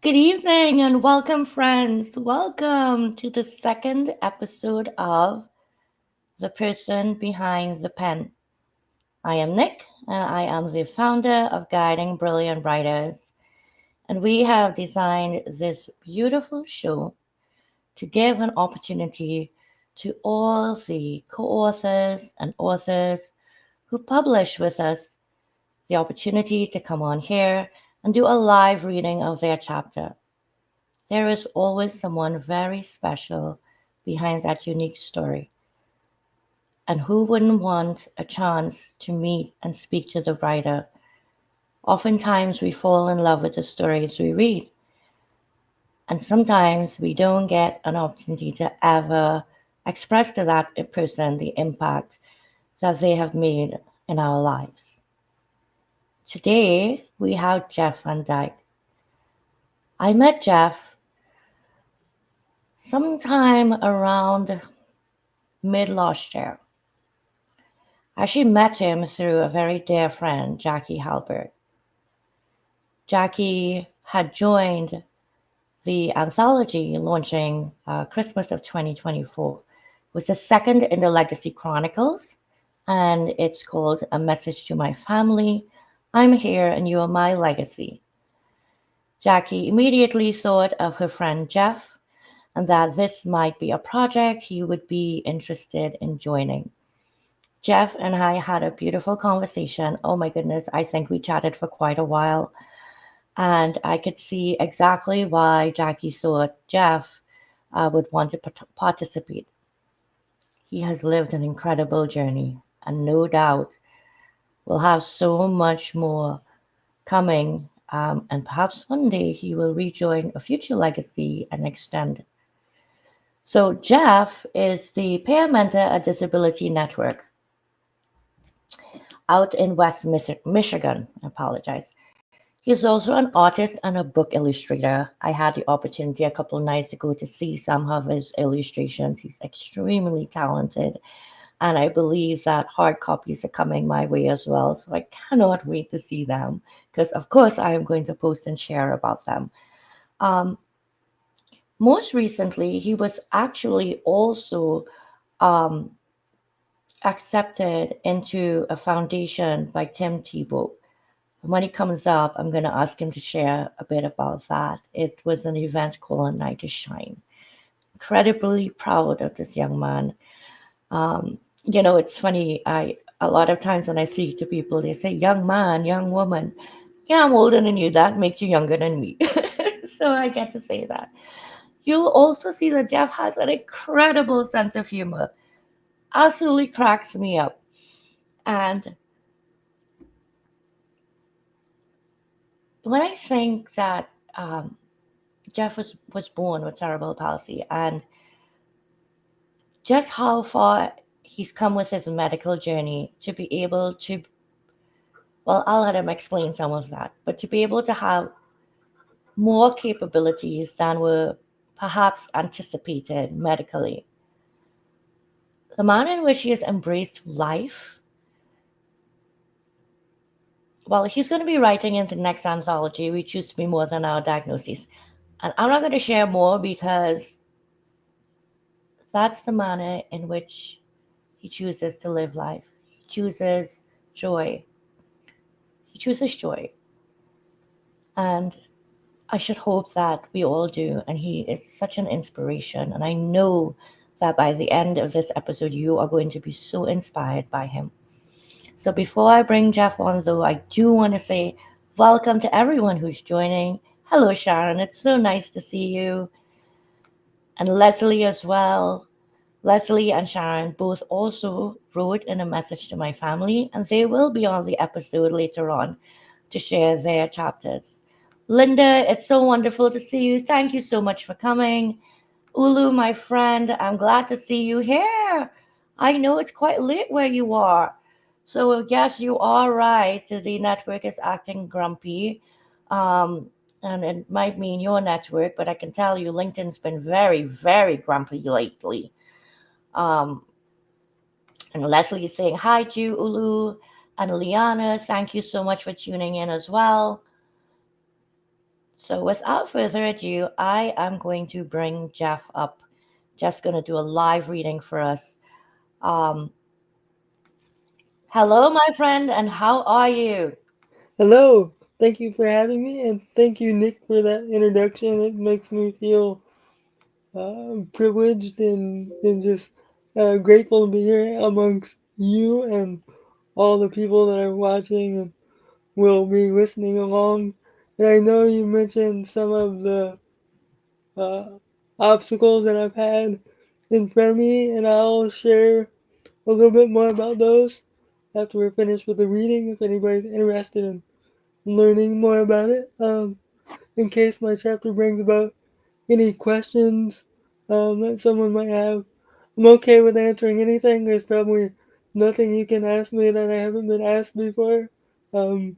Good evening and welcome, friends. Welcome to the second episode of The Person Behind the Pen. I am Nick, and I am the founder of Guiding Brilliant Writers. And we have designed this beautiful show to give an opportunity to all the co authors and authors who publish with us the opportunity to come on here and do a live reading of their chapter. There is always someone very special behind that unique story. And who wouldn't want a chance to meet and speak to the writer? Oftentimes, we fall in love with the stories we read, and sometimes we don't get an opportunity to ever express to that person the impact that they have made in our lives. Today, we have Jeff VanDyke. I met Jeff sometime around mid last year. I actually met him through a very dear friend, Jackie Halbert. Jackie had joined the anthology launching Christmas of 2024. It was the second in the Legacy Chronicles, and it's called A Message to My Family. I'm here and you are my legacy. Jackie immediately thought of her friend Jeff and that this might be a project he would be interested in joining. Jeff and I had a beautiful conversation. Oh my goodness, I think we chatted for quite a while. And I could see exactly why Jackie thought Jeff would want to participate. He has lived an incredible journey, and no doubt will have so much more coming. And perhaps one day he will rejoin a future legacy and extend. So, Jeff is the peer mentor at Disability Network out in West Michigan. I apologize. He's also an artist and a book illustrator. I had the opportunity a couple of nights ago to see some of his illustrations. He's extremely talented, and I believe that hard copies are coming my way as well. So I cannot wait to see them because, of course, I am going to post and share about them. Um, Most recently, he was actually also um, accepted into a foundation by Tim Tebow. When he comes up, I'm going to ask him to share a bit about that. It was an event called A Night to Shine. Incredibly proud of this young man. It's funny. I a lot of times when I speak to people, they say, "Young man, young woman." Yeah, I'm older than you. That makes you younger than me. So I get to say that. You'll also see that Jeff has an incredible sense of humor. Absolutely cracks me up. And when I think that Jeff was born with cerebral palsy, and just how far he's come with his medical journey to be able to, well, I'll let him explain some of that, but to be able to have more capabilities than were perhaps anticipated medically. The manner in which he has embraced life, well, he's going to be writing in the next anthology, We Choose to Be More Than Our Diagnoses. And I'm not going to share more because that's the manner in which he chooses to live life. He chooses joy. He chooses joy. And I should hope that we all do. And he is such an inspiration. And I know that by the end of this episode, you are going to be so inspired by him. So before I bring Jeff on, though, I do want to say welcome to everyone who's joining. Hello, Sharon. It's so nice to see you. And Leslie as well. Leslie and Sharon both also wrote in a message to my family, and they will be on the episode later on to share their chapters. Linda, it's so wonderful to see you. Thank you so much for coming. Ulu, my friend, I'm glad to see you here. I know it's quite late where you are. So, yes, you are right. The network is acting grumpy. And it might mean your network, but I can tell you LinkedIn's been very, very grumpy lately. Um, and Leslie is saying hi to you, Ulu. And Liana, thank you so much for tuning in as well. So, without further ado, I am going to bring Jeff up. Jeff's going to do a live reading for us. Um, Hello, my friend, and how are you? Hello, thank you for having me, and thank you, Nick, for that introduction. It makes me feel privileged and just grateful to be here amongst you and all the people that are watching and will be listening along. And I know you mentioned some of the uh, obstacles that I've had in front of me, and I'll share a little bit more about those after we're finished with the reading if anybody's interested in learning more about it. In case my chapter brings about any questions that someone might have. I'm okay with answering anything. There's probably nothing you can ask me that I haven't been asked before. Um,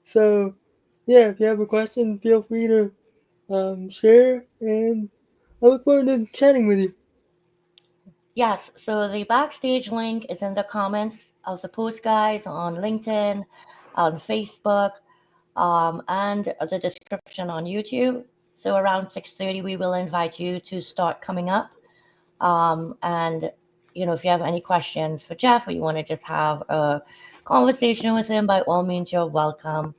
so, yeah, if you have a question, feel free to share, and I look forward to chatting with you. Yes, so the backstage link is in the comments of the post, guys, on LinkedIn, on Facebook, and the description on YouTube. So around 6:30, we will invite you to start coming up. And if you have any questions for Jeff or you want to just have a conversation with him, by all means, you're welcome.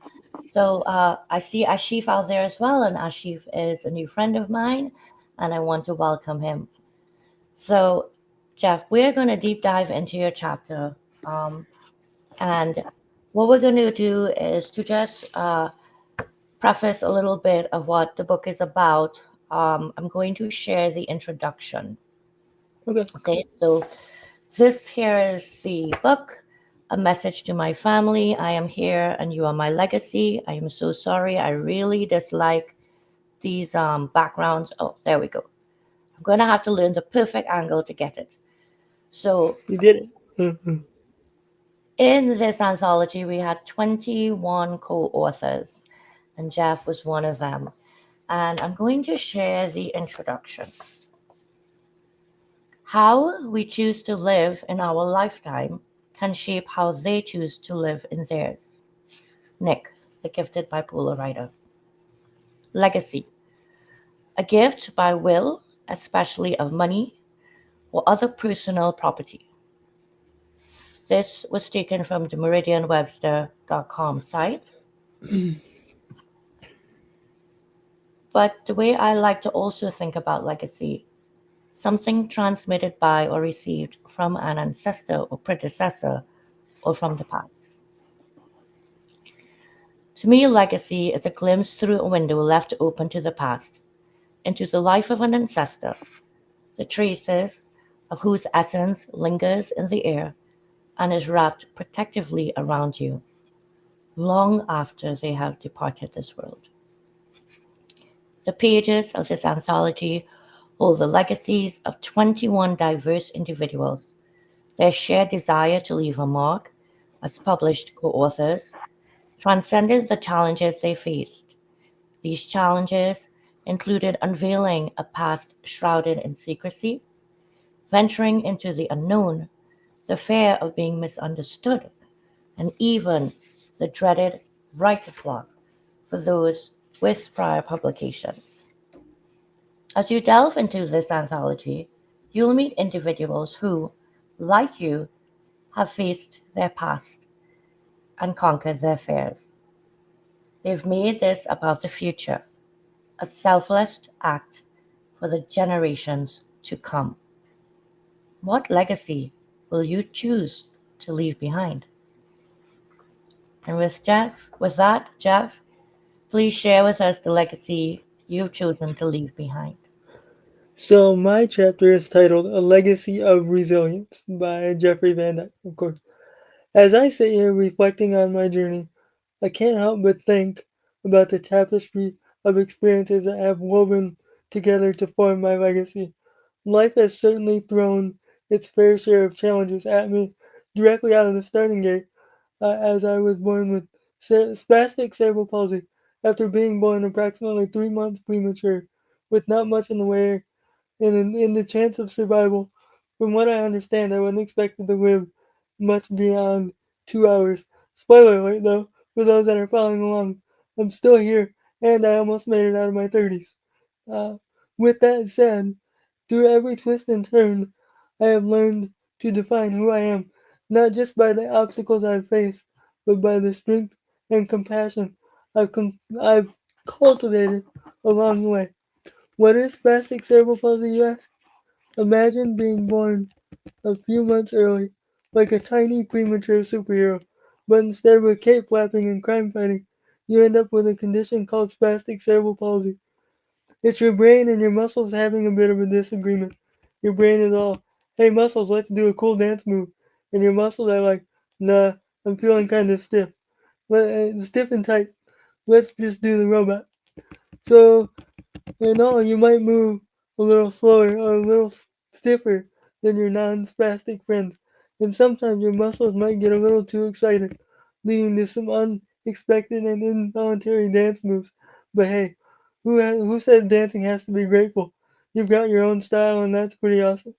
So I see Ashif out there as well, and Ashif is a new friend of mine, and I want to welcome him. So, Jeff, we're going to deep dive into your chapter. Um, and what we're going to do is to just preface a little bit of what the book is about. I'm going to share the introduction. Okay. Okay, so this here is the book, A Message to My Family. I am here and you are my legacy. I am so sorry. I really dislike these backgrounds. Oh, there we go. I'm going to have to learn the perfect angle to get it. So, You did it. Mhm. in this anthology, we had 21 co authors, and Jeff was one of them. And I'm going to share the introduction. How we choose to live in our lifetime can shape how they choose to live in theirs. Nick, the gifted bipolar writer. Legacy. A gift by will, especially of money or other personal property. This was taken from the meridianwebster.com site. But the way I like to also think about legacy, something transmitted by or received from an ancestor or predecessor or from the past. To me, legacy is a glimpse through a window left open to the past, into the life of an ancestor, the traces of whose essence lingers in the air and is wrapped protectively around you long after they have departed this world. The pages of this anthology hold the legacies of 21 diverse individuals. Their shared desire to leave a mark as published co authors transcended the challenges they faced. These challenges included unveiling a past shrouded in secrecy, venturing into the unknown, the fear of being misunderstood, and even the dreaded writer's block for those with prior publications. As you delve into this anthology, you'll meet individuals who, like you, have faced their past and conquered their fears. They've made this about the future, a selfless act for the generations to come. What legacy will you choose to leave behind? And with that, Jeff, please share with us the legacy you've chosen to leave behind. So, my chapter is titled A Legacy of Resilience by Jeffrey VanDyke, of course. As I sit here reflecting on my journey, I can't help but think about the tapestry of experiences that have woven together to form my legacy. Life has certainly thrown its fair share of challenges at me directly out of the starting gate, as I was born with spastic cerebral palsy after being born approximately 3 months premature, with not much in the way in the chance of survival. From what I understand, I wasn't expected to live much beyond 2 hours. Spoiler alert, though, for those that are following along, I'm still here, and I almost made it out of my 30s. Uh, with that said, through every twist and turn, I have learned to define who I am, not just by the obstacles I've faced, but by the strength and compassion I've cultivated along the way. What is spastic cerebral palsy, you ask? Imagine being born a few months early, like a tiny premature superhero, but instead of cape flapping and crime fighting, you end up with a condition called spastic cerebral palsy. It's your brain and your muscles having a bit of a disagreement. Your brain is all, hey muscles, let's do a cool dance move. And your muscles are like, nah, I'm feeling kind of stiff. Stiff and tight. Let's just do the robot. So, you might move a little slower or a little stiffer than your non spastic friends. And sometimes your muscles might get a little too excited, leading to some unexpected and involuntary dance moves. But hey, who says dancing has to be grateful? You've got your own style, and that's pretty awesome.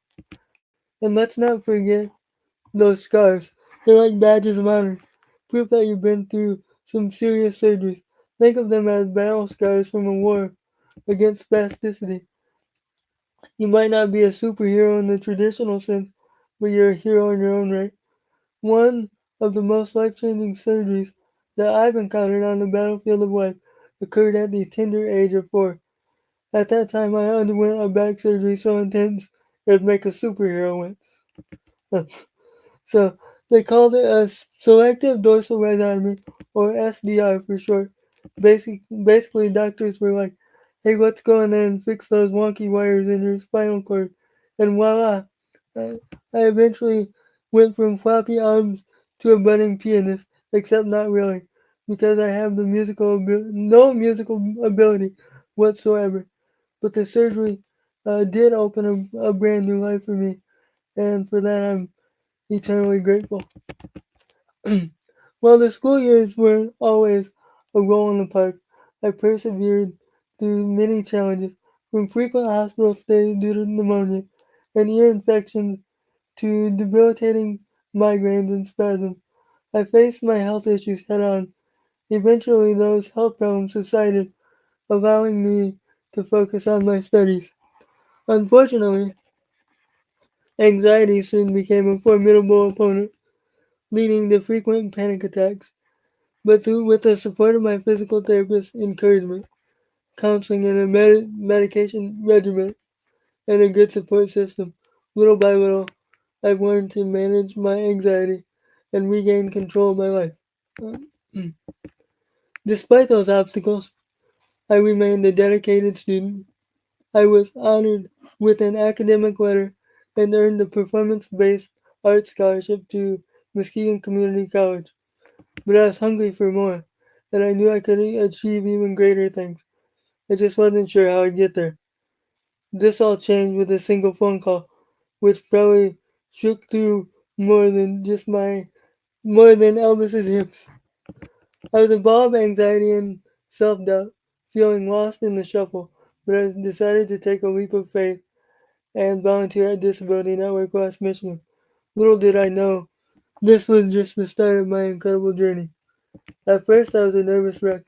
And let's not forget those scars. They're like badges of honor, proof that you've been through some serious surgeries. Think of them as battle scars from a war against spasticity. You might not be a superhero in the traditional sense, but you're a hero in your own right. One of the most life changing surgeries that I've encountered on the battlefield of life occurred at the tender age of 4. At that time, I underwent a back surgery so intense it would make a superhero wince. So they called it a selective dorsal rhizotomy, or SDR for short. Basically, doctors were like, "Hey, let's go in there and fix those wonky wires in your spinal cord," and voila! I, I eventually went from floppy arms to a budding pianist, except not really, because I have no musical ability whatsoever. But the surgery did open a brand new life for me, and for that I'm eternally grateful. While the school years weren't always a roll in the park, I persevered through many challenges, from frequent hospital stays due to pneumonia and ear infections to debilitating migraines and spasms. I faced my health issues head on. Eventually, those health problems subsided, allowing me to focus on my studies. Unfortunately, anxiety soon became a formidable opponent, leading to frequent panic attacks. But with the support of my physical therapist's encouragement, counseling, and a medication regimen, and a good support system, little by little, I've learned to manage my anxiety and regain control of my life. Uh, Despite those obstacles, I remained a dedicated student. I was honored with an academic letter and earned a performance-based art scholarship to Muskegon Community College. But I was hungry for more, and I knew I could achieve even greater things. I just wasn't sure how I'd get there. This all changed with a single phone call, which probably shook through more than more than Elvis's hips. I was a ball of anxiety and self-doubt, feeling lost in the shuffle, but I decided to take a leap of faith and volunteer at Disability Network West Michigan. Little did I know, this was just the start of my incredible journey. At first I was a nervous wreck,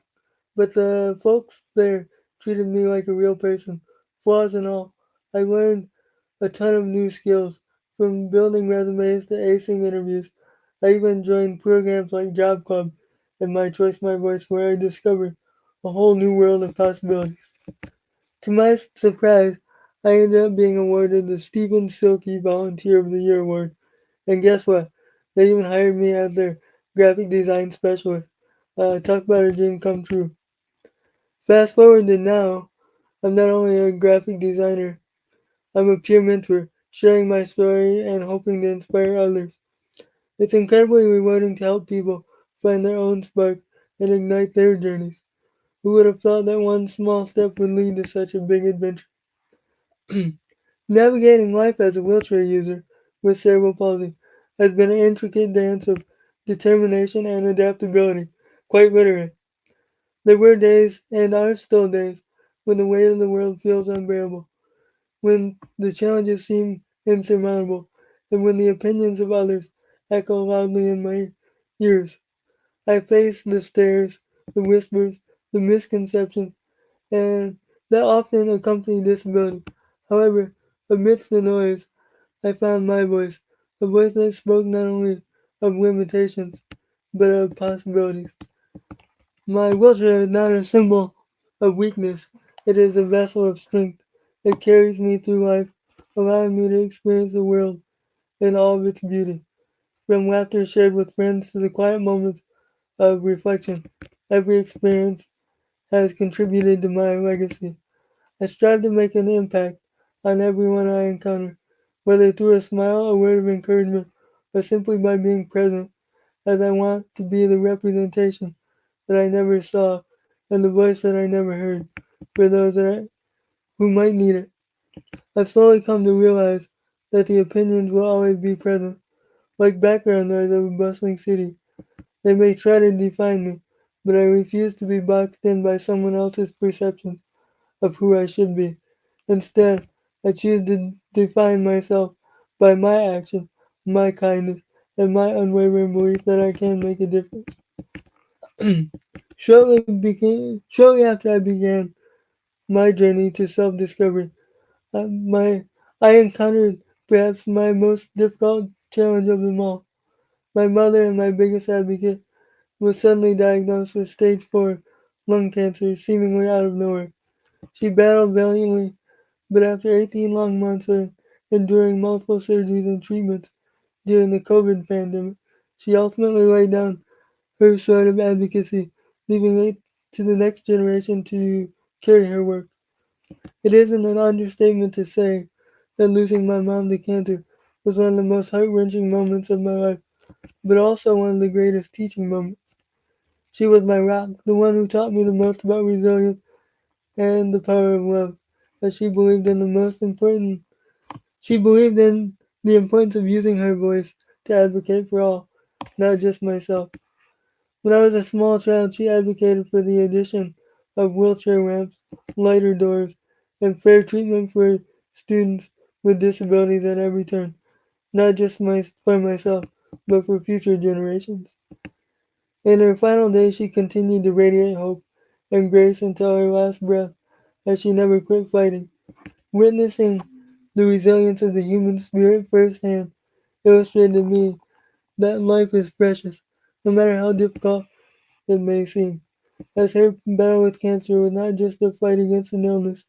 but the folks there treated me like a real person, flaws and all. I learned a ton of new skills, from building resumes to acing interviews. I even joined programs like Job Club and My Choice My Voice, where I discovered a whole new world of possibilities. To my surprise, I ended up being awarded the Stephen Silky Volunteer of the Year award. And guess what? They even hired me as their graphic design specialist. Talk about a dream come true. Fast forward to now, I'm not only a graphic designer, I'm a peer mentor, sharing my story and hoping to inspire others. It's incredibly rewarding to help people find their own spark and ignite their journeys. Who would have thought that one small step would lead to such a big adventure? Navigating life as a wheelchair user with cerebral palsy has been an intricate dance of determination and adaptability, quite literally. There were days, and are still days, when the weight of the world feels unbearable, when the challenges seem insurmountable, and when the opinions of others echo loudly in my ears. I face the stares, the whispers, the misconceptions, and that often accompany disability. However, amidst the noise, I found my voice, a voice that spoke not only of limitations, but of possibilities. My wheelchair is not a symbol of weakness, it is a vessel of strength. It carries me through life, allowing me to experience the world in all of its beauty. From laughter shared with friends to the quiet moments of reflection, every experience has contributed to my legacy. I strive to make an impact on everyone I encounter, whether through a smile, a word of encouragement, or simply by being present, as I want to be the representation that I never saw and the voice that I never heard for those who might need it. I've slowly come to realize that the opinions will always be present, like background noise of a bustling city. They may try to define me, but I refuse to be boxed in by someone else's perception of who I should be. Instead, I choose to define myself by my action, my kindness, and my unwavering belief that I can make a difference. Shortly after I began my journey to self-discovery, my I encountered perhaps my most difficult challenge of them all. My mother and my biggest advocate was suddenly diagnosed with stage 4 lung cancer, seemingly out of nowhere. She battled valiantly, but after 18 long months of enduring multiple surgeries and treatments during the COVID pandemic, she ultimately laid down her sword of advocacy, leaving it to the next generation to carry her work. It isn't an understatement to say that losing my mom to cancer was one of the most heart-wrenching moments of my life, but also one of the greatest teaching moments. She was my rock, the one who taught me the most about resilience and the power of love, as she believed in the importance of using her voice to advocate for all, not just myself. When I was a small child, she advocated for the addition of wheelchair ramps, lighter doors, and fair treatment for students with disabilities at every turn, not just for myself, but for future generations. In her final days, she continued to radiate hope and grace until her last breath, as she never quit fighting. Witnessing the resilience of the human spirit firsthand illustrated to me that life is precious, no matter how difficult it may seem. As her battle with cancer was not just a fight against an illness,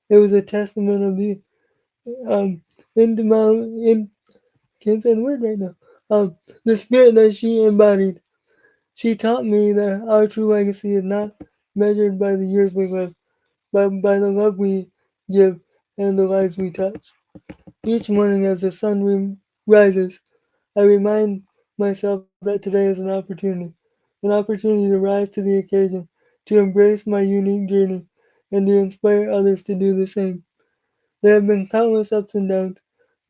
it was a testament of the um indomitable, can't say the word right now. The spirit that she embodied. She taught me that our true legacy is not measured by the years we live, but by the love we give and the lives we touch. Each morning as the sun rises, I remind myself that today is an opportunity to rise to the occasion, to embrace my unique journey, and to inspire others to do the same. There have been countless ups and downs,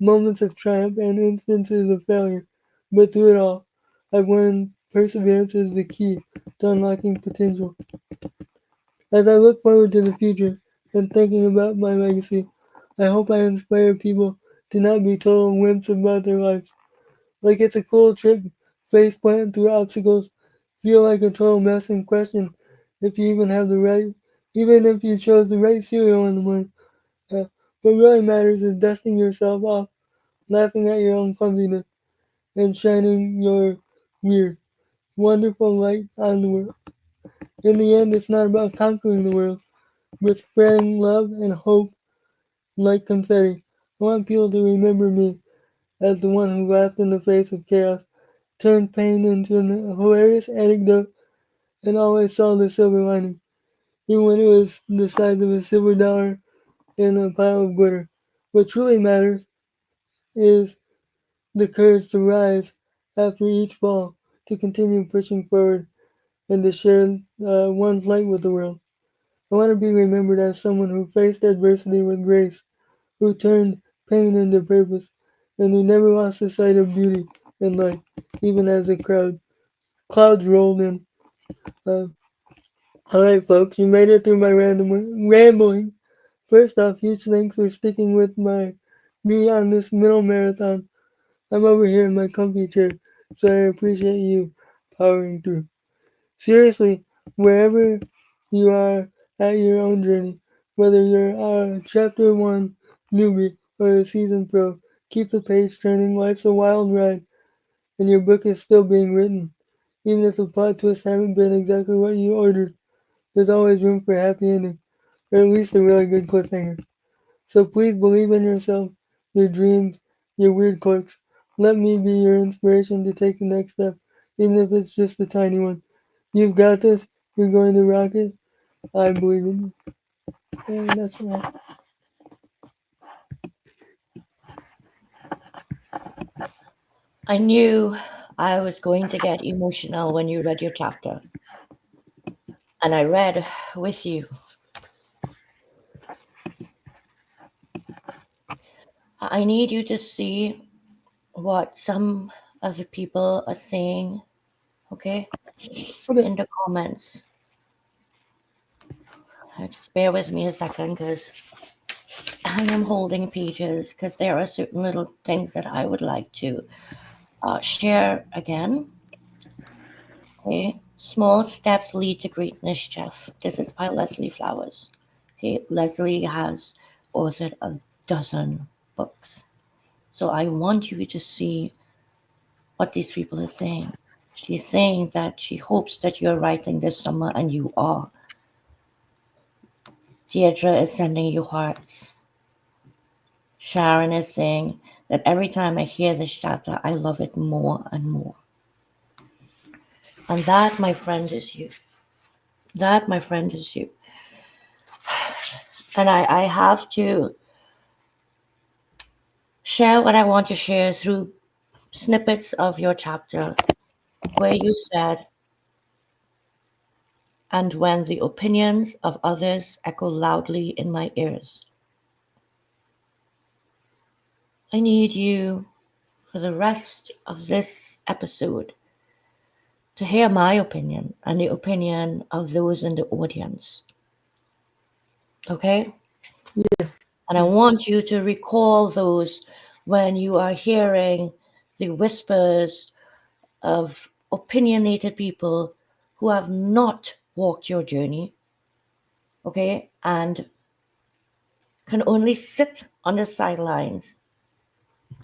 moments of triumph and instances of failure, but through it all, I've learned perseverance is the key to unlocking potential. As I look forward to the future and thinking about my legacy, I hope I inspire people to not be total wimps about their lives. Like it's a cool trip, face plant through obstacles, feel like a total mess and question if you even if you chose the right cereal in the morning. Uh, what really matters is dusting yourself off, laughing at your own clumsiness, and shining your weird, wonderful light on the world. In the end, it's not about conquering the world, but spreading love and hope like confetti. I want people to remember me as the one who laughed in the face of chaos, turned pain into a hilarious anecdote, and always saw the silver lining, even when it was the size of a silver dollar in a pile of glitter. What truly matters is the courage to rise after each fall, to continue pushing forward, and to share one's light with the world. I want to be remembered as someone who faced adversity with grace, who turned pain into purpose, and who never lost the sight of beauty and light, even as the clouds rolled in. Uh, Alright, folks, you made it through my rambling. First off, huge thanks for sticking with me on this middle marathon. I'm over here in my comfy chair, so I appreciate you powering through. Seriously, wherever you are at your own journey. Whether you're a chapter 1 newbie or a seasoned pro, keep the page turning. Life's a wild ride, and your book is still being written. Even if the plot twists haven't been exactly what you ordered, there's always room for a happy ending, or at least a really good cliffhanger. So please believe in yourself, your dreams, your weird quirks. Let me be your inspiration to take the next step, even if it's just a tiny one. You've got this. You're going to rock it. I believe in you. And that's right. I knew I was going to get emotional when you read your chapter, and I read with you. I need you to see what some of the people are saying, okay, Okay. in the comments. Just bear with me a second because I am holding pages because there are certain little things that I would like to share again. Okay, small steps lead to greatness, Jeff. This is by Leslie Flowers. Okay, Leslie has authored a dozen books. So I want you to see what these people are saying. She's saying that she hopes that you're writing this summer, and you are. Deirdre is sending you hearts. Sharon is saying that every time I hear this chapter, I love it more and more. And that, my friend, is you. That, my friend, is you. And I have to share what I want to share through snippets of your chapter where you said, and when the opinions of others echo loudly in my ears, I need you for the rest of this episode to hear my opinion and the opinion of those in the audience. Okay? Yeah. And I want you to recall those when you are hearing the whispers of opinionated people who have not walked your journey, okay, and can only sit on the sidelines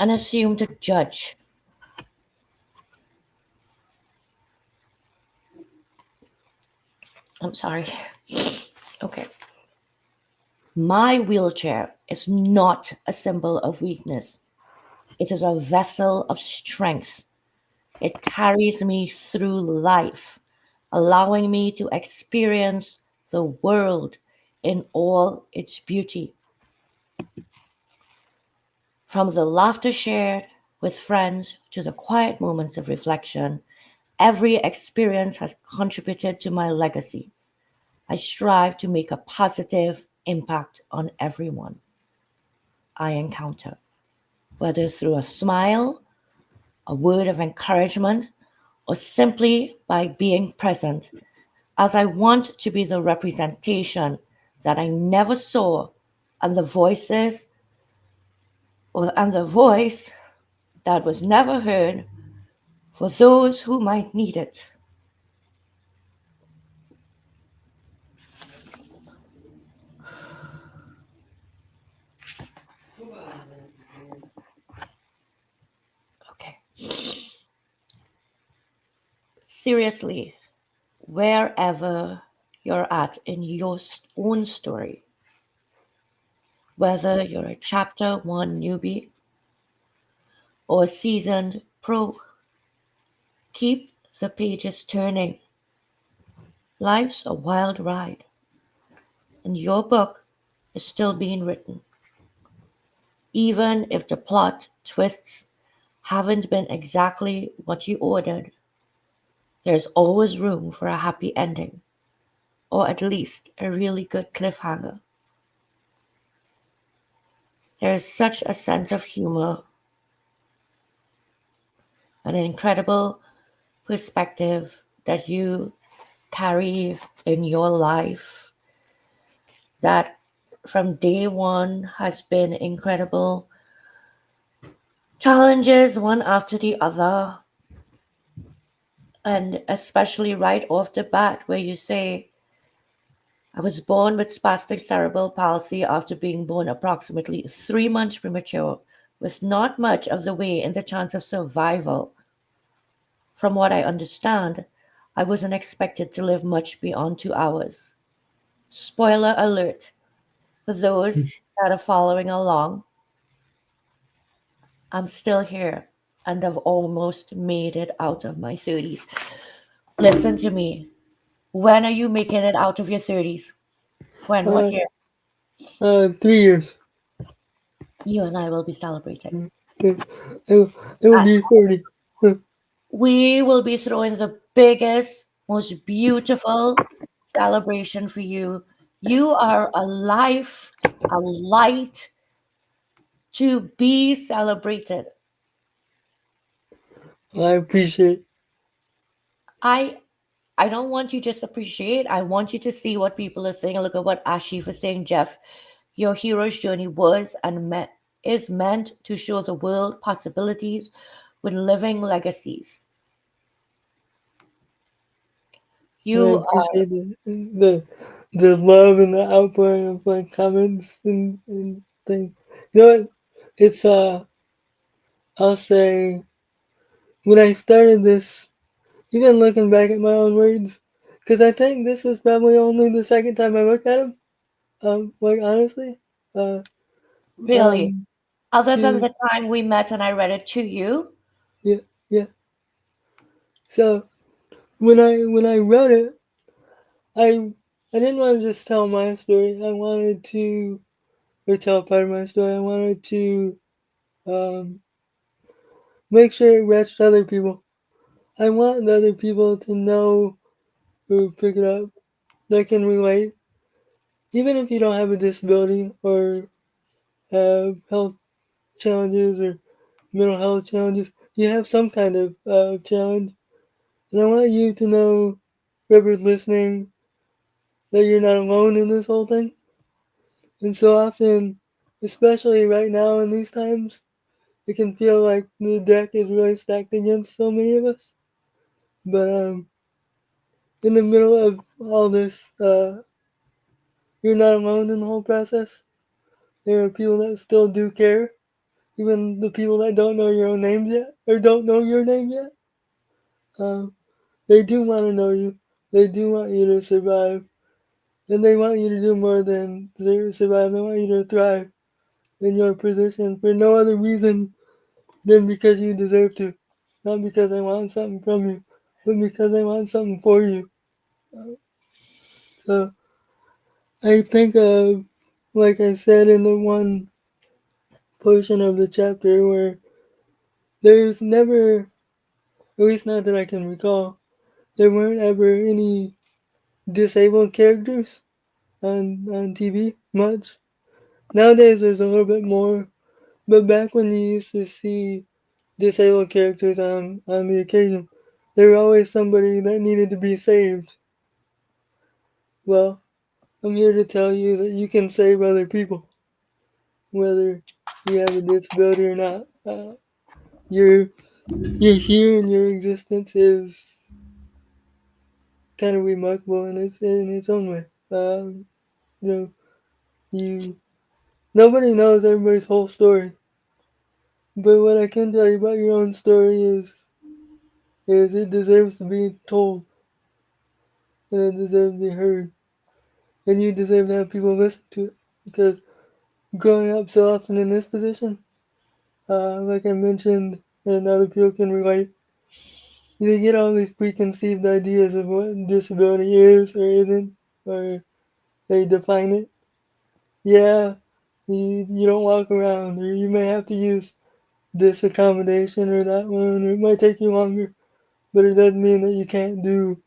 and assume to judge. I'm sorry. Okay. My wheelchair is not a symbol of weakness. It is a vessel of strength. It carries me through life, allowing me to experience the world in all its beauty. From the laughter shared with friends to the quiet moments of reflection, every experience has contributed to my legacy. I strive to make a positive impact on everyone I encounter, whether through a smile, a word of encouragement, or simply by being present, as I want to be the representation that I never saw and the voice that was never heard for those who might need it. Okay. Seriously, wherever you're at in your own story, whether you're a chapter one newbie or a seasoned pro, keep the pages turning. Life's a wild ride, and your book is still being written. Even if the plot twists haven't been exactly what you ordered, there's always room for a happy ending, or at least a really good cliffhanger. There is such a sense of humor, an incredible perspective that you carry in your life that from day one has been incredible. Challenges one after the other, and especially right off the bat, where you say, I was born with spastic cerebral palsy after being born approximately 3 months premature, with not much of the way in the chance of survival. From what I understand, I wasn't expected to live much beyond 2 hours. Spoiler alert for those that are following along, I'm still here and I've almost made it out of my 30s. Listen to me. When are you making it out of your 30s? When? What Uh, year? 3 years. You and I will be celebrating. It, it will Uh, be 40. we will be throwing the biggest, most beautiful celebration for you. You are a life, a light to be celebrated. I appreciate. I I don't want you just appreciate. I want you to see what people are saying. Look at what Ashif is saying, Jeff. Your hero's journey was and is meant to show the world possibilities with living legacies. I You appreciate the love and the outpouring of like comments and things. You know what? It's I'll say when I started this, even looking back at my own words, because I think this was probably only the second time I looked at them. Like honestly, uh, really, um, other than to the time we met and I read it to you, yeah, yeah. So when I wrote it, I didn't want to just tell my story. I wanted to or tell part of my story. I wanted to um, make sure it reached other people. I want other people to know who pick it up that can relate, even if you don't have a disability or have health challenges or mental health challenges. You have some kind of challenge, and I want you to know, whoever's listening, that you're not alone in this whole thing. And so often, especially right now in these times, it can feel like the deck is really stacked against so many of us. But in the middle of all this, you're not alone in the whole process. There are people that still do care, even the people that don't know your own names yet, or don't know your name yet. Uh, they do want to know you. They do want you to survive. And they want you to do more than survive. They want you to thrive in your position for no other reason than because you deserve to. Not because they want something from you, but because they want something for you. So I think of, like I said in the one portion of the chapter where there's never, at least not that I can recall, there weren't ever any disabled characters on TV much. Nowadays there's a little bit more, but back when you used to see disabled characters on the occasion, there was always somebody that needed to be saved. Well, I'm here to tell you that you can save other people, whether you have a disability or not. Your your here and your existence is kind of remarkable in its own way. You know, you nobody knows everybody's whole story, but what I can tell you about your own story is it deserves to be told and it deserves to be heard, and you deserve to have people listen to it because growing up so often in this position, like I mentioned, and other people can relate, you get all these preconceived ideas of what disability is or isn't, or they define it. Yeah, you don't walk around, or you may have to use this accommodation or that one, or it might take you longer, but it doesn't mean that you can't do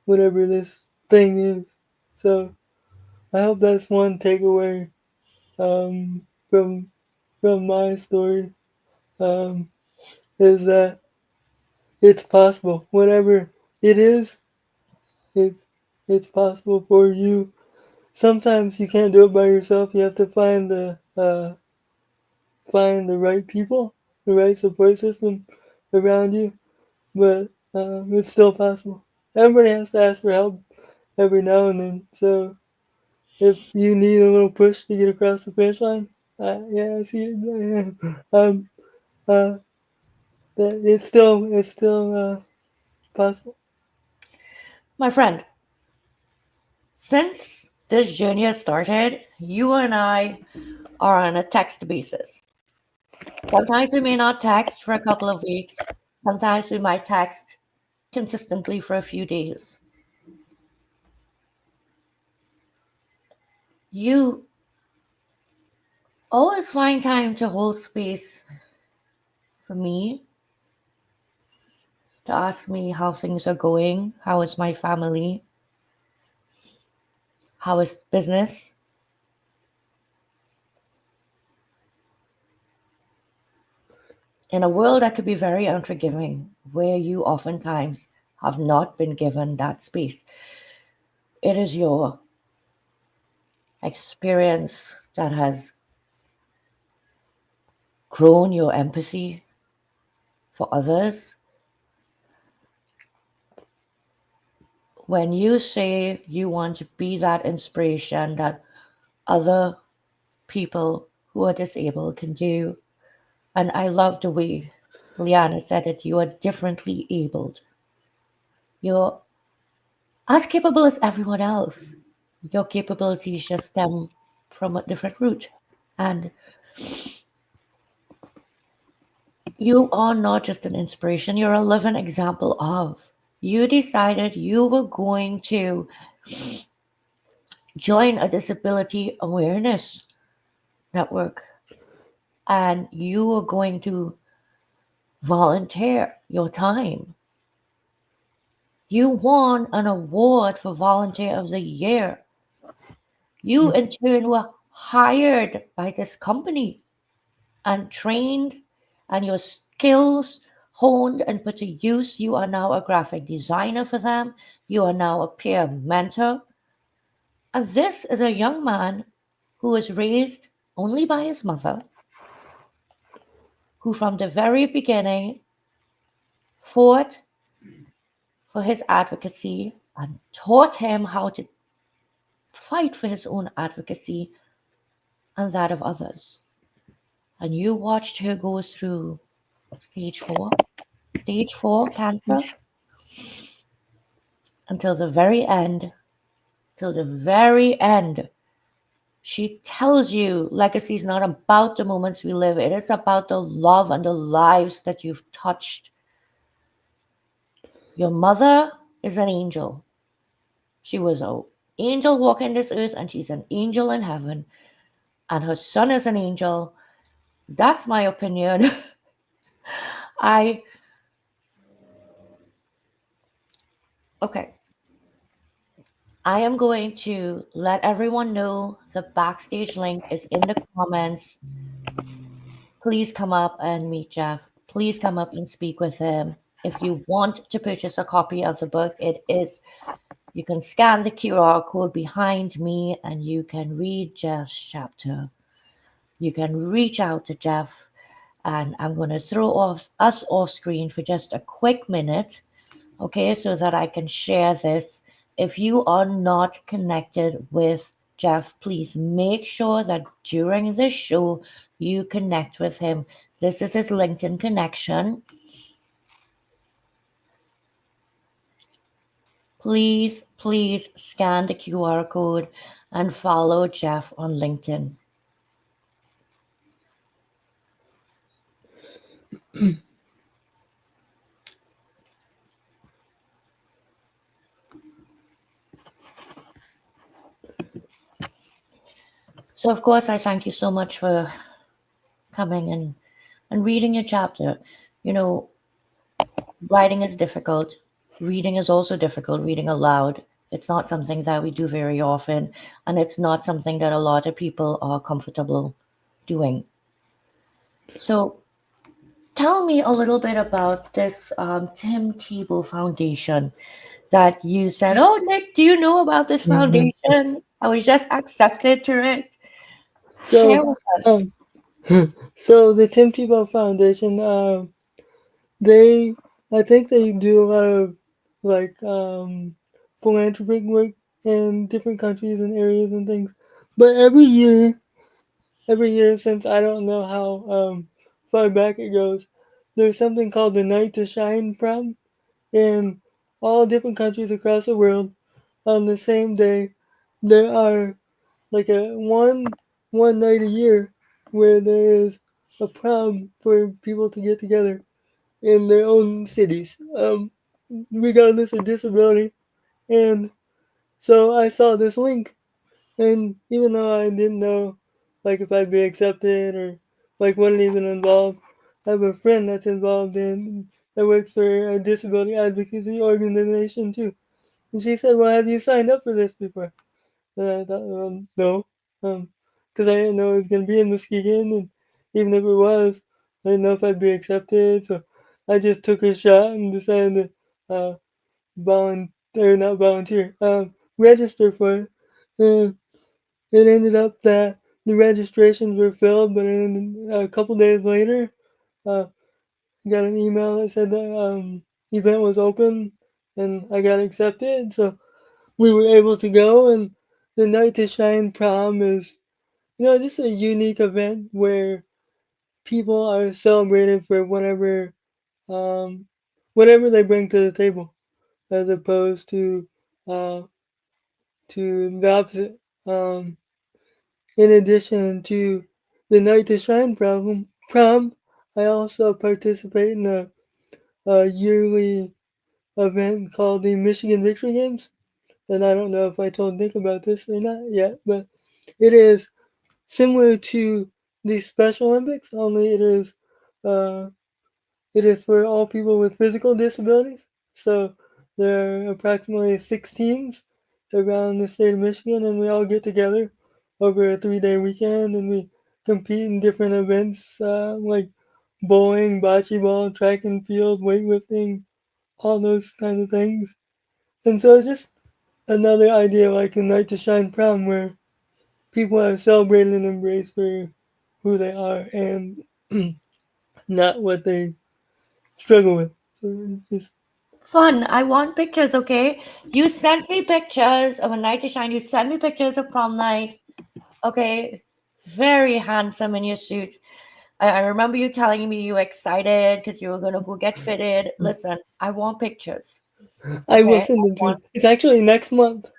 whatever this thing is. So I hope that's one takeaway um, from from my story um, is that it's possible. Whatever it is, it's it's possible for you. Sometimes you can't do it by yourself. You have to find the right people, the right support system around you. But it's still possible. Everybody has to ask for help every now and then. So if you need a little push to get across the finish line. Yeah, I see it. Yeah. Uh, it's still possible. My friend, since this journey has started, you and I are on a text basis. Sometimes we may not text for a couple of weeks. Sometimes we might text consistently for a few days. You always find time to hold space for me, to ask me how things are going, how is my family, how is business. In a world that could be very unforgiving, where you oftentimes have not been given that space, it is your experience that has grown your empathy for others. When you say you want to be that inspiration that other people who are disabled can do, and I love the way Liana said it, you are differently abled. You're as capable as everyone else. Your capabilities just stem from a different root. And you are not just an inspiration, you're a living example of. You decided you were going to join a disability awareness network and you were going to volunteer your time. You won an award for Volunteer of the Year. You, in turn, were hired by this company and trained, and your skills honed and put to use. You are now a graphic designer for them. You are now a peer mentor. And this is a young man who was raised only by his mother, who from the very beginning fought for his advocacy and taught him how to fight for his own advocacy and that of others. And you watched her go through stage four, stage four cancer until the very end, till the very end. She tells you legacy is not about the moments we live, it is about the love and the lives that you've touched. Your mother is an angel. She was an angel walking this earth, and she's an angel in heaven. And her son is an angel. That's my opinion. I, okay. I am going to let everyone know the backstage link is in the comments. Please come up and meet Jeff. Please come up and speak with him. If you want to purchase a copy of the book, you can scan the QR code behind me and you can read Jeff's chapter. You can reach out to Jeff, and I'm going to throw us off screen for just a quick minute, okay, so that I can share this. If you are not connected with Jeff, please make sure that during this show you connect with him. This is his LinkedIn connection. Please, please scan the QR code and follow Jeff on LinkedIn. So, of course, I thank you so much for coming and reading your chapter. You know, writing is difficult. Reading is also difficult, reading aloud. It's not something that we do very often, and it's not something that a lot of people are comfortable doing. So, tell me a little bit about this Tim Tebow Foundation that you said, oh, Nick, do you know about this foundation? I was just accepted to it. Share So, with us. um, so the Tim Tebow Foundation, they, I think they do a lot of like philanthropic work in different countries and areas and things. But every year since I don't know how far back it goes, there's something called the Night to Shine prom in all different countries across the world. On the same day, there are like a one night a year where there is a prom for people to get together in their own cities, regardless of disability. And so I saw this link, and even though I didn't know like if I'd be accepted or like what it even involved, I have a friend that's involved in that works for a disability advocacy organization too. And she said, "Well, have you signed up for this before?" And I thought, no, because I didn't know it was gonna be in Muskegon, and even if it was, I didn't know if I'd be accepted. So I just took a shot and decided to volunteer, not volunteer, register for it. Uh, it ended up that the registrations were filled, but then a couple days later, uh, I got an email that said the event was open, and I got accepted. So we were able to go, and the Night to Shine prom is, just a unique event where people are celebrated for um, whatever they bring to the table, as opposed uh, to the opposite. In addition to the Night to Shine prom, I also participate in a yearly event called the Michigan Victory Games. And I don't know if I told Nick about this or not yet, but it is similar to the Special Olympics, only uh, it is for all people with physical disabilities. So there are approximately 6 teams around the state of Michigan, and we all get together over a 3-day weekend, and we compete in different events like bowling, bocce ball, track and field, weightlifting, all those kinds of things. And so it's just another idea like a Night to Shine prom where people are celebrated and embraced for who they are and not what they struggle with. So it's just Fun. I want pictures, okay? You sent me pictures of a night to shine. You sent me pictures of prom night. Okay. Very handsome in your suit. I remember you telling me you were excited because you were going to go get fitted. Listen, I want pictures. I will Okay. send I them to want. you. It's actually next month.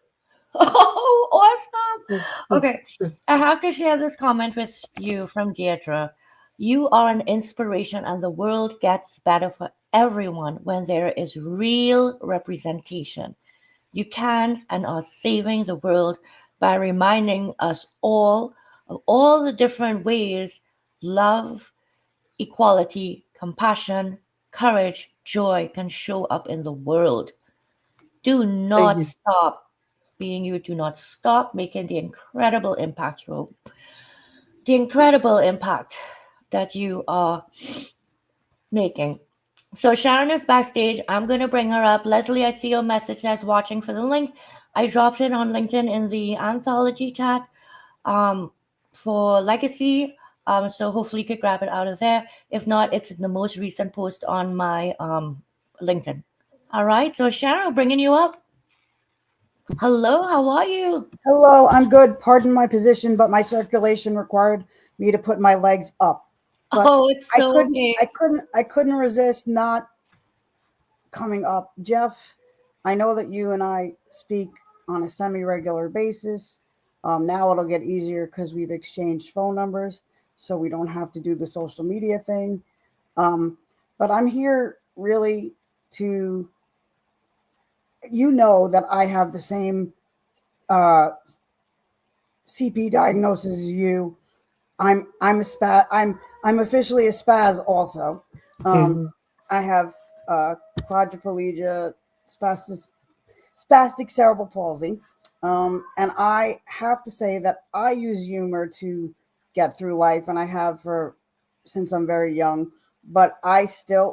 Oh, awesome. Yeah, yeah, Okay. yeah. I have to share this comment with you from Deirdre. You are an inspiration, and the world gets better for everyone when there is real representation. You can and are saving the world by reminding us all of all the different ways love, equality, compassion, courage, joy can show up in the world. Do Thank not you. stop being you. Do not stop making the incredible impact that you are making. So Sharon is backstage. I'm going to bring her up. Leslie, I see your message that's watching for the link. I dropped it on LinkedIn in the anthology chat um, for Legacy. So hopefully you could grab it out of there. If not, it's in the most recent post on my LinkedIn. All right. So Sharon, I'm bringing you up. Hello. How are you? Hello, I'm good. Pardon my position, but my circulation required me to put my legs up. But Oh, it's I so couldn't, okay. I couldn't, I couldn't resist not coming up. Jeff, I know that you and I speak on a semi-regular basis. Now it'll get easier because we've exchanged phone numbers, so we don't have to do the social media thing. Um, but I'm here really to, that I have the same uh, CP diagnosis as you. I'm a I'm officially a spaz also. Um, Mm-hmm. I have quadriplegia, spastic cerebral palsy, and I have to say that I use humor to get through life, and I have for since I'm very young. But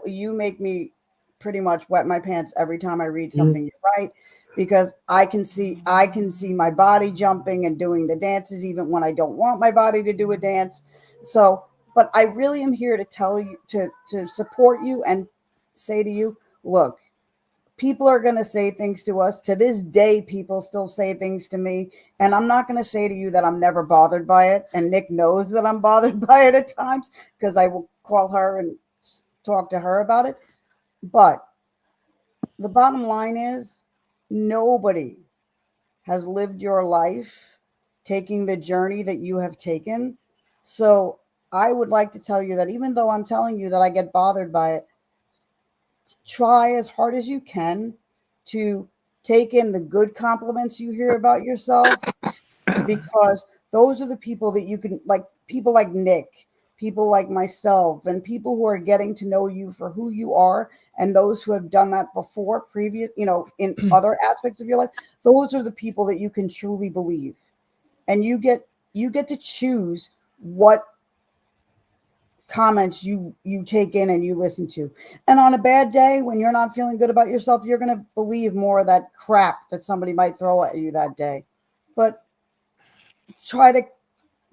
you make me pretty much wet my pants every time I read something you write because I can see my body jumping and doing the dances even when I don't want my body to do a dance. So, but I really am here to tell you to support you and say to you, look, people are going to say things to us. To this day, people still say things to me. And I'm not going to say to you that I'm never bothered by it. And Nick knows that I'm bothered by it at times because I will call her and talk to her about it. But the bottom line is nobody has lived your life taking the journey that you have taken. So I would like to tell you that even though I'm telling you that I get bothered by it, try as hard as you can to take in the good compliments you hear about yourself, because those are the people that you can, like people like Nick, people like myself, and people who are getting to know you for who you are, and those who have done that before previous, in other aspects of your life. Those are the people that you can truly believe, and you get to choose what comments you take in and you listen to. And on a bad day when you're not feeling good about yourself, you're going to believe more of that crap that somebody might throw at you that day. But try to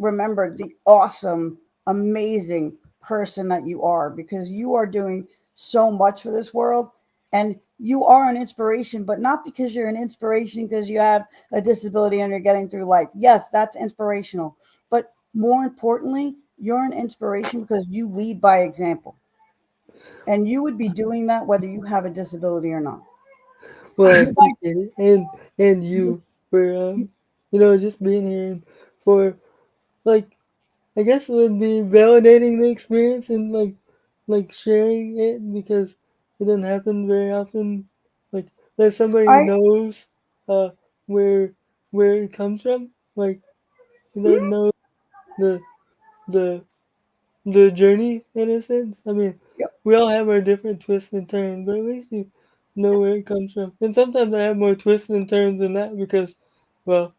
remember the awesome, amazing person that you are, because you are doing so much for this world, and you are an inspiration, but not because you're an inspiration because you have a disability and you're getting through life. Yes, that's inspirational, but more importantly, you're an inspiration because you lead by example, and you would be doing that whether you have a disability or not. Well, I You might, appreciate it, and you for just being here, and for, like, I guess it would be validating the experience, and like sharing it, because it doesn't happen very often. Like, that somebody I, knows uh where where it comes from, like, that knows the the the journey, in a sense. I mean, we all have our different twists and turns, but at least you know where it comes from. And sometimes I have more twists and turns than that because, well,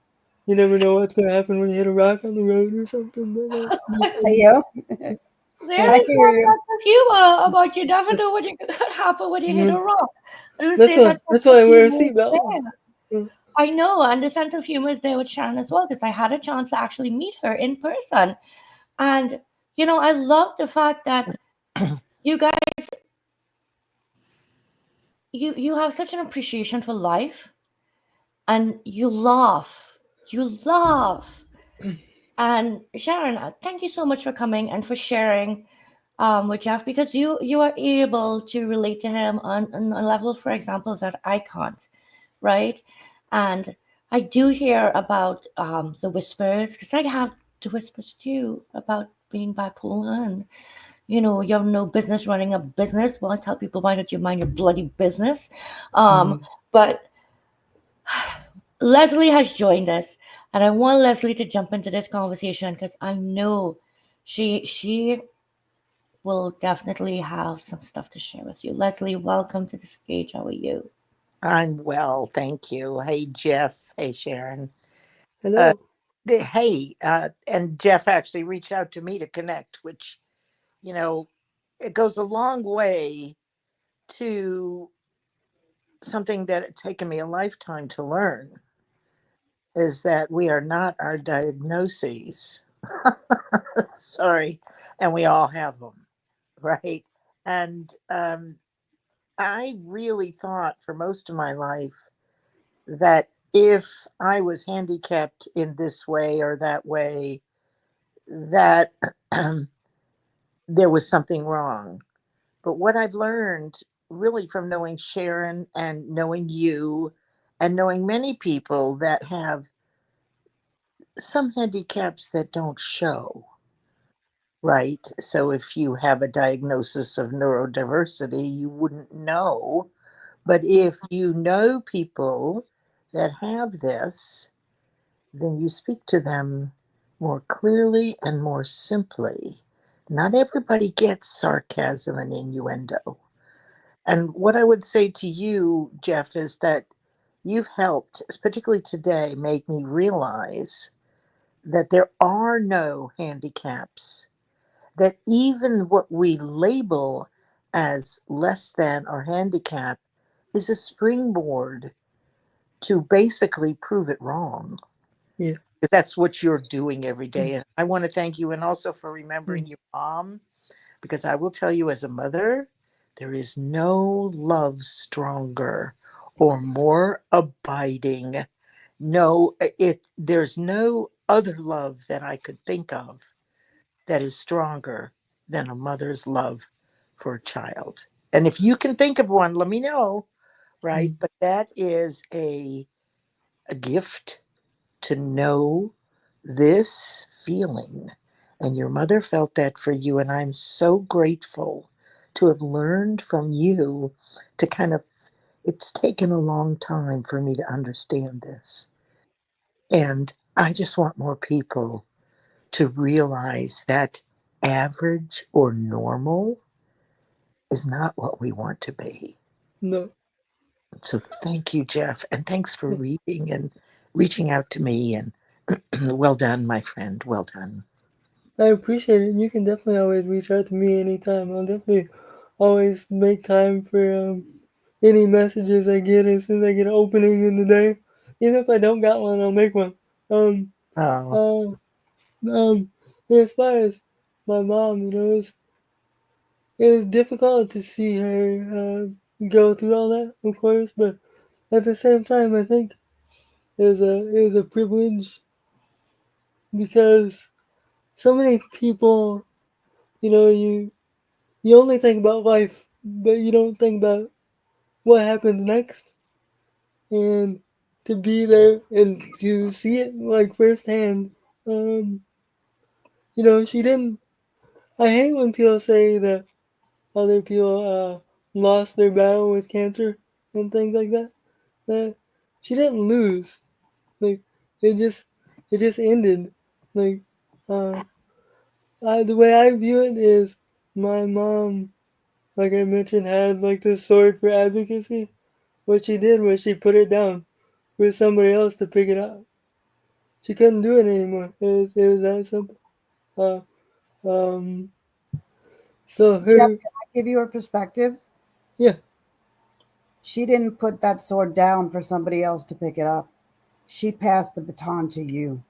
you never know what's gonna happen when you hit a rock on the road or something. But that's just you, There I is can hear that you. sense of humor about you never know what could happen when you hit a rock. Who that's says why that sense that's of why I wear a humor is seatbelt. there? I know, and the sense of humor is there with Sharon as well, because I had a chance to actually meet her in person. And, I love the fact that you guys, you have such an appreciation for life, and you laugh. You laugh. And Sharon, thank you so much for coming and for sharing with Jeff, because you are able to relate to him on a level, for example, that I can't, right? And I do hear about the whispers, because I have the whispers too about being bipolar, and you have no business running a business. Well, I tell people, why don't you mind your bloody business? But Leslie has joined us, and I want Leslie to jump into this conversation because I know she will definitely have some stuff to share with you. Leslie, welcome to the stage. How are you? I'm well, thank you. Hey, Jeff. Hey, Sharon. Uh, Hello. hey, and Jeff actually reached out to me to connect, which, you know, it goes a long way to something that it's taken me a lifetime to learn is that we are not our diagnoses. Sorry. And we all have them, right? And I really thought for most of my life that if I was handicapped in this way or that way, that there was something wrong. But what I've learned really from knowing Sharon and knowing you and knowing many people that have some handicaps that don't show, right? So if you have a diagnosis of neurodiversity, you wouldn't know. But if you know people that have this, then you speak to them more clearly and more simply. Not everybody gets sarcasm and innuendo. And what I would say to you, Jeff, is that you've helped, particularly today, make me realize that there are no handicaps, that even what we label as less than or handicap is a springboard to basically prove it wrong. Yeah. Because that's what you're doing every day. And I want to thank you and also for remembering your mom, because I will tell you as a mother, There is no love stronger or more abiding. No, there's no other love that I could think of that is stronger than a mother's love for a child. And if you can think of one, let me know, right? Mm. But that is a gift to know this feeling. And your mother felt that for you. And I'm so grateful to have learned from you to kind of, it's taken a long time for me to understand this. And I just want more people to realize that average or normal is not what we want to be. No, So thank you, Jeff. And thanks for reading and reaching out to me. And well done, my friend. Well done. I appreciate it. You can definitely always reach out to me anytime. I'll definitely always make time for any messages I get as soon as I get an opening in the day. Even if I don't got one, I'll make one. Um, Oh, uh, and as far as my mom, it was difficult to see her go through all that, of course, but at the same time, I think it was a privilege because so many people, you only think about life, but you don't think about what happens next. And to be there and to see it like firsthand, um, she didn't. I hate when people say that other people lost their battle with cancer and things like that. She didn't lose. Like it just, it just ended. Like uh, the way I view it is, my mom, like I mentioned, had like this sword for advocacy. What she did was she put it down for somebody else to pick it up. She couldn't do it anymore. It was that simple. Uh, um, so Jeff, her, can I give you a perspective? yeah, She didn't put that sword down for somebody else to pick it up. She passed the baton to you.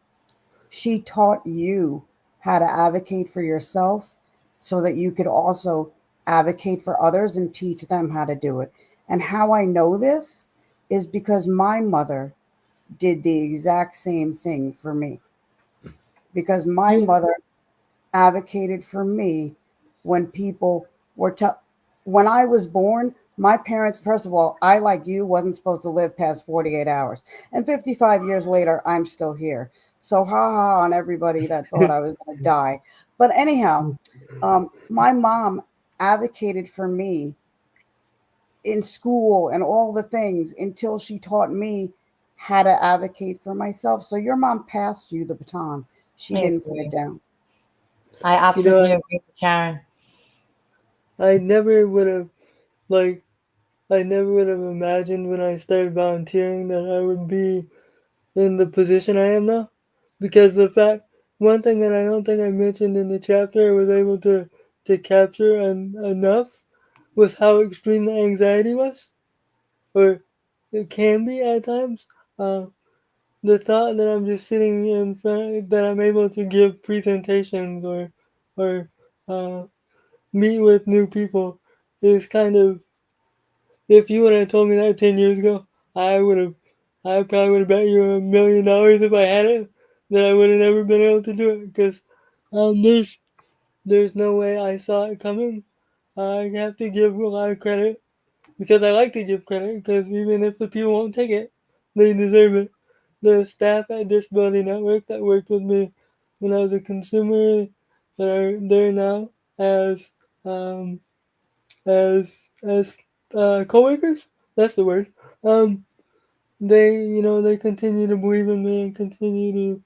She taught you how to advocate for yourself so that you could also advocate for others and teach them how to do it. And how I know this is because my mother did the exact same thing for me. Because my yeah, mother advocated for me when people were when I was born, my parents, first of all, I, like you, wasn't supposed to live past 48 hours. And 55 years later, I'm still here. So ha ha on everybody that thought I was going to die. But anyhow, my mom advocated for me in school and all the things until she taught me how to advocate for myself. So your mom passed you the baton. She I didn't put it agree. down. I you know, absolutely agree with Sharon. I never would have like I never would have imagined when I started volunteering that I would be in the position I am now. Because one thing that I don't think I mentioned in the chapter I was able to capture enough was how extreme the anxiety was, or it can be at times. Uh, the thought that I'm just sitting in front, that I'm able to give presentations or meet with new people is kind of, if you would have told me that 10 years ago, I would have, I probably would have bet you $1 million if I had it that I would have never been able to do it because there's no way I saw it coming. I have to give a lot of credit because I like to give credit because even if the people won't take it, they deserve it. The staff at Disability Network that worked with me when I was a consumer that are there now as um, as coworkers. That's the word. Um, they continue to believe in me and continue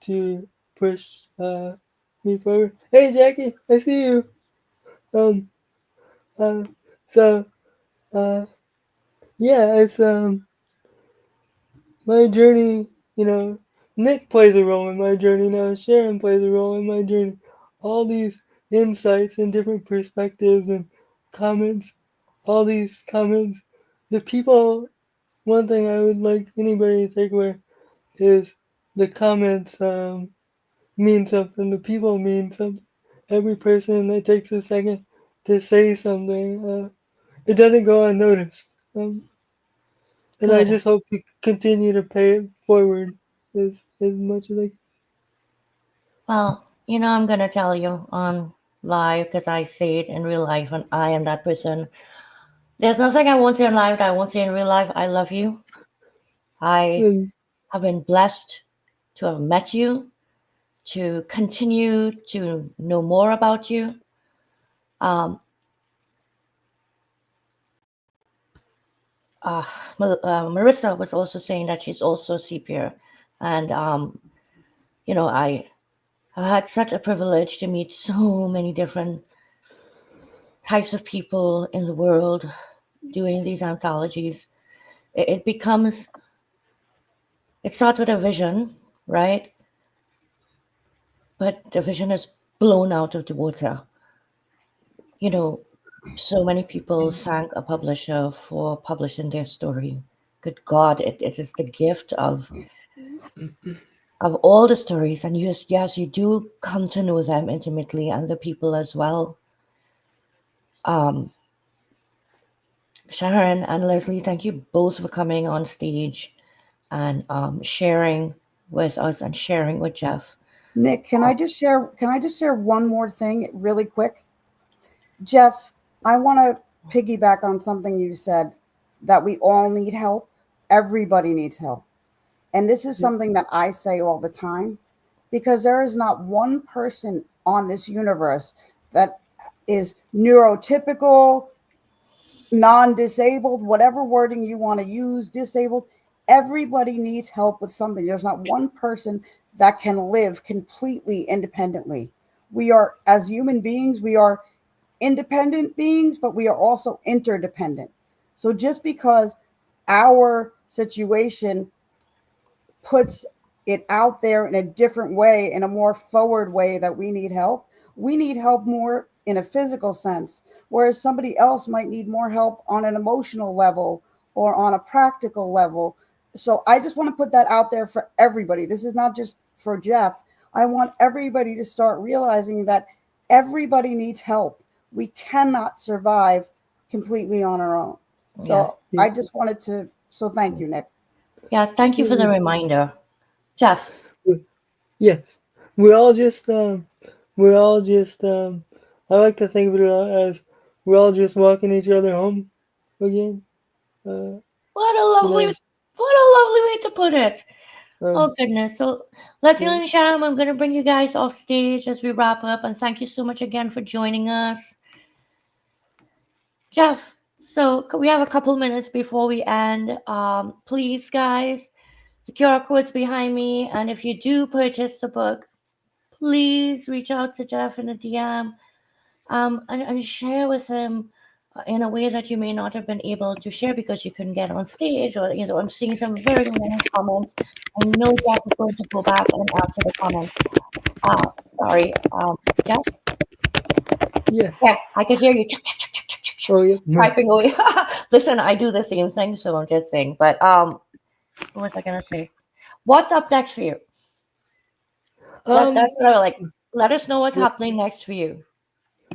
to push me forward. Hey, Jackie, I see you. Um, uh, so uh, yeah, it's my journey. You know, Nick plays a role in my journey now. Sharon plays a role in my journey. All these insights and different perspectives and comments. All these comments. The people. One thing I would like anybody to take away is the comments mean something. The people mean something. Every person that takes a second to say something. it doesn't go unnoticed. And I Good. just hope to continue to pay it forward as much as I can. Well, I'm gonna tell you on live because I say it in real life, and I am that person. There's nothing I won't say in live that I won't say in real life. I love you. I And have been blessed to have met you, to continue to know more about you. Um, uh, Marissa was also saying that she's also a CPR, and I had such a privilege to meet so many different types of people in the world doing these anthologies. It becomes, it starts with a vision, right? But the vision is blown out of the water. You know, so many people thank a publisher for publishing their story. Good God, it is the gift of all the stories, and yes, you do come to know them intimately and the people as well. Um, Sharon and Leslie, thank you both for coming on stage and sharing with us and sharing with Jeff. Nick, can I just share? Can I just share one more thing really quick? Jeff, I want to piggyback on something you said, that we all need help. Everybody needs help. And this is something that I say all the time, because there is not one person on this universe that is neurotypical, non-disabled, whatever wording you want to use, disabled. Everybody needs help with something. There's not one person that can live completely independently. We are, as human beings, we are independent beings, but we are also interdependent. So just because our situation puts it out there in a different way, in a more forward way, that we need help more in a physical sense, whereas somebody else might need more help on an emotional level or on a practical level. So I just want to put that out there for everybody. This is not just for Jeff. I want everybody to start realizing that everybody needs help. We cannot survive completely on our own. Yes. So I just wanted to, so thank you, Nick. Yes, thank you for the reminder. Jeff. yes, we all just we all just I like to think of it as we're all just walking each other home again. Uh, What a you lovely know, way to put it. Oh goodness. So Leslie yeah, and Sham, I'm gonna bring you guys off stage as we wrap up, and thank you so much again for joining us. Jeff, so we have a couple minutes before we end. Please, guys, the QR code's behind me, and if you do purchase the book, please reach out to Jeff in a DM, and share with him in a way that you may not have been able to share because you couldn't get on stage, or I'm seeing some very long comments. I know Jeff is going to go back and answer the comments. Sorry, Jeff. yeah. Yeah, I can hear you Oh yeah. typing away. Listen, I do the same thing, so I'm just saying. But what was I gonna say? What's up next for you? That's what I like. Let us know what's happening next for you.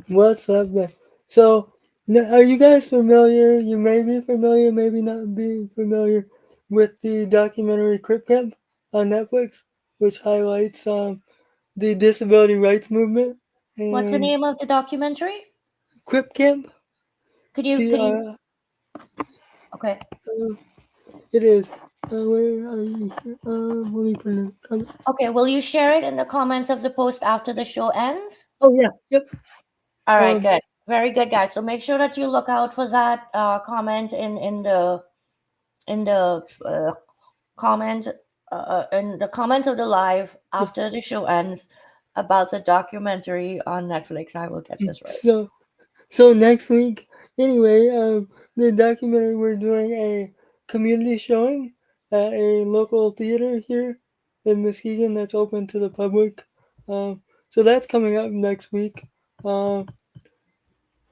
What's up, man? So, are you guys familiar? You may be familiar, maybe not be familiar with the documentary Crip Camp on Netflix, which highlights the disability rights movement. What's the And name of the documentary? Crip Camp, Could you see, could you okay. it is. Where are you? Let me put it in the comment. Okay, will you share it in the comments of the post after the show ends? Oh yeah, yep. All right, good. Very good, guys. So make sure that you look out for that comment in the comment in the comments of the live after the show ends about the documentary on Netflix. I will get this right. So next week, anyway, the documentary, we're doing a community showing at a local theater here in Muskegon that's open to the public. So that's coming up next week. Uh,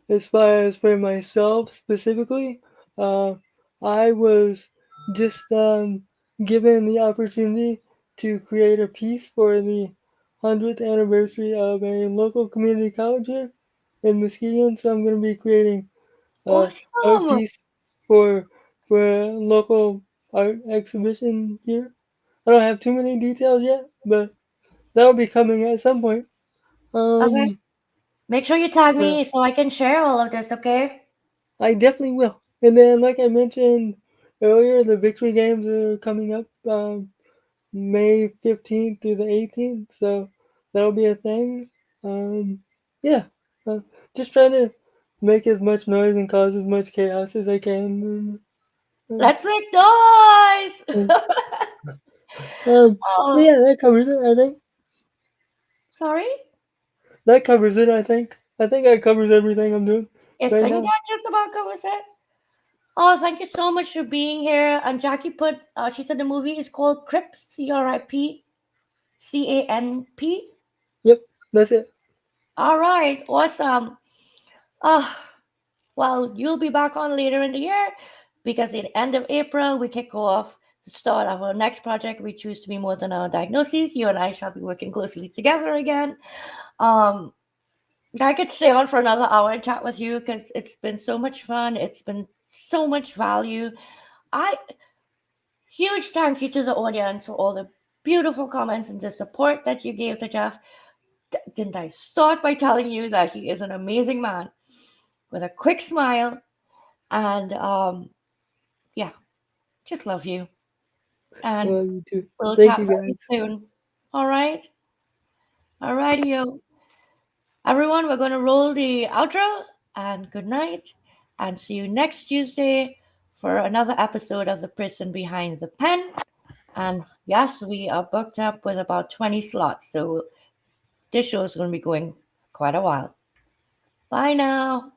as far as for myself specifically, uh, I was just given the opportunity to create a piece for the 100th anniversary of a local community college here in Muskegon. So I'm going to be creating art Awesome. piece for a local art exhibition here. I don't have too many details yet, but that'll be coming at some point. Okay. Um, Make sure you tag uh, me so I can share all of this, okay? I definitely will. And then, like I mentioned earlier, the victory games are coming up May 15th through the 18th, so that'll be a thing. Um, yeah, uh, just trying to make as much noise and cause as much chaos as I can. Let's make noise. Uh, but Oh, yeah, that covers it. I think sorry. that covers it. I think that covers everything I'm doing Yes, right I think now. that just about covers it. Oh, thank you so much for being here. And Jackie put, she said the movie is called Crip, CRIPCANP. Yep, that's it. All right, awesome. Oh, well, you'll be back on later in the year because at the end of April, we kick off the start of our next project. We choose to be more than our diagnoses. You and I shall be working closely together again. Um, I could stay on for another hour and chat with you because it's been so much fun. It's been so much value. I Huge thank you to the audience for all the beautiful comments and the support that you gave to Jeff. Didn't I start by telling you that he is an amazing man with a quick smile and yeah, just love you. I And love you too. we'll Thank chat you very guys. soon. All right. All righty, yo. Everyone, we're going to roll the outro and good night. And see you next Tuesday for another episode of The Prison Behind the Pen. And yes, we are booked up with about 20 slots. So this show is going to be going quite a while. Bye now.